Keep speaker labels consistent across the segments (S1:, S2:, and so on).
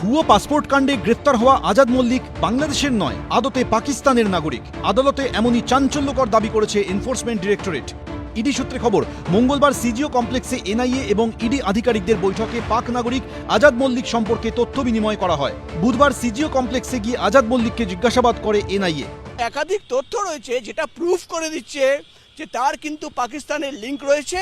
S1: ভুয়ো পাসপোর্ট কাণ্ডে গ্রেফতার হওয়া আজাদ মল্লিক বাংলাদেশের নয়, আদতে পাকিস্তানের নাগরিক। আদালতে এমনই চাঞ্চল্যকর দাবি করেছে এনফোর্সমেন্ট ডিরেক্টরেট। ইডি সূত্রে খবর, মঙ্গলবার সিজিও কমপ্লেক্সে এনআইএ এবং ইডি আধিকারিকদের বৈঠকে পাক নাগরিক আজাদ মল্লিক সম্পর্কে তথ্য বিনিময় করা হয়। বুধবার সিজিও কমপ্লেক্সে গিয়ে আজাদ মল্লিককে জিজ্ঞাসাবাদ করে এনআইএ।
S2: একাধিক তথ্য রয়েছে যেটা প্রুফ করে দিচ্ছে যে তার কিন্তু পাকিস্তানের লিঙ্ক রয়েছে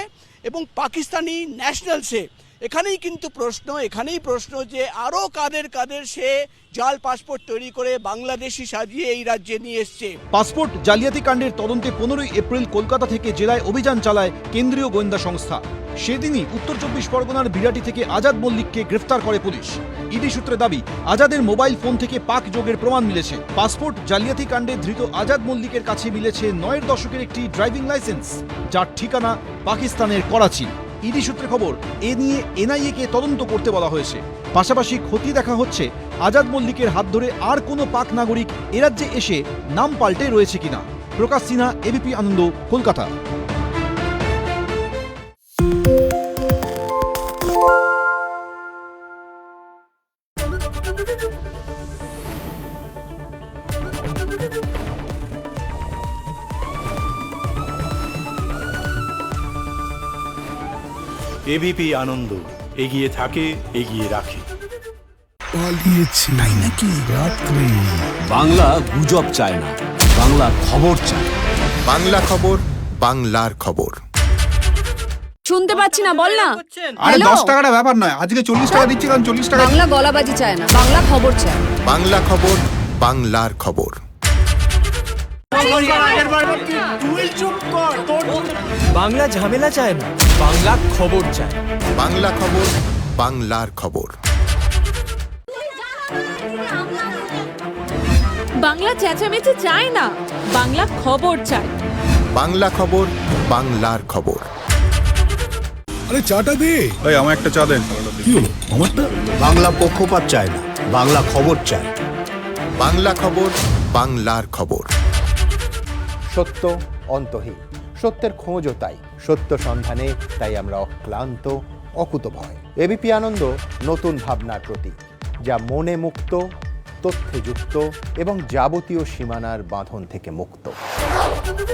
S2: এবং পাকিস্তানি ন্যাশনাল সে। এখানেই প্রশ্ন যে আরও কাদের সে জাল পাসপোর্ট তৈরি করে বাংলাদেশি সাজিয়ে এই রাজ্যে নিয়ে এসছে।
S1: পাসপোর্ট জালিয়াতি কাণ্ডের তদন্তে 15 এপ্রিল কলকাতা থেকে জেলায় অভিযান চালায় কেন্দ্রীয় গোয়েন্দা সংস্থা। সেদিনই উত্তর 24 পরগনার বিরাটি থেকে আজাদ মল্লিককে গ্রেফতার করে পুলিশ। ইডি সূত্রে দাবি, আজাদের মোবাইল ফোন থেকে পাক যোগের প্রমাণ মিলেছে। পাসপোর্ট জালিয়াতি কাণ্ডে ধৃত আজাদ মল্লিকের কাছে মিলেছে 9 দশকের একটি ড্রাইভিং লাইসেন্স, যার ঠিকানা পাকিস্তানের করাচি। ইডি সূত্রে খবর, এ নিয়ে এনআইএ-কে তদন্ত করতে বলা হয়েছে। পাশাপাশি খতিয়ে দেখা হচ্ছে আজাদ মল্লিকের হাত ধরে আর কোনো পাক নাগরিক এ রাজ্যে এসে নাম পাল্টে রয়েছে কিনা। প্রকাশ সিনহা, এবিপি আনন্দ, কলকাতা।
S3: এবিপি আনন্দ, এগিয়ে থাকে, এগিয়ে রাখে।
S4: পালিয়েছে তাই নাকি? রাত্রে
S5: বাংলা গুজব চায় না, বাংলা খবর চায়।
S6: বাংলা খবর, বাংলার খবর।
S7: শুনতে পাচ্ছি না, বল না।
S4: আরে 10 টাকাটা ব্যাপার নয়, আজকে 40 টাকা দিচ্ছি, কারণ 40 টাকা।
S7: বাংলা গলাবাজি চায় না, বাংলা খবর চায়।
S6: বাংলা খবর, বাংলার খবর।
S8: বাংলা ঝামেলা চায় না, বাংলা খবর চায়।
S6: বাংলা খবর, বাংলার খবর।
S7: বাংলা চেঁচামেচি চায় না, বাংলা খবর চায়।
S6: বাংলা খবর, বাংলার খবর।
S4: আরে চাটা দে।
S3: এই আমার একটা চা দেন।
S4: কি হলো আমারটা?
S5: বাংলা পক্ষপাত চায় না, বাংলা খবর চায়।
S6: বাংলা খবর, বাংলার খবর।
S9: সত্য অন্তহীন, সত্যের খোঁজও তাই, সত্য সন্ধানে তাই আমরা অক্লান্ত, অকুতভয়। এবিপি আনন্দ নতুন ভাবনার প্রতীক, যা মনে মুক্ত, তথ্যে যুক্ত এবং যাবতীয় সীমানার বাঁধন থেকে মুক্ত।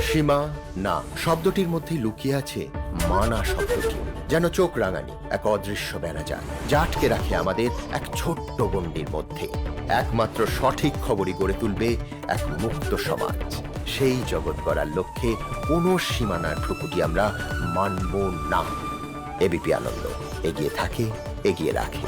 S6: সীমা না শব্দটির মধ্যে লুকিয়ে আছে মানা শব্দটি, যেন চোখ রাঙানি এক অদৃশ্য বেড়াজাল, যা আটকে রাখে আমাদের এক ছোট্ট গণ্ডির মধ্যে। একমাত্র সঠিক খবরই গড়ে তুলবে এক মুক্ত সমাজ। সেই জগৎ গড়ার লক্ষ্যে কোনো সীমানার ঠুকুটি আমরা মানব না। এবিপি আনন্দ, এগিয়ে থাকে, এগিয়ে রাখে।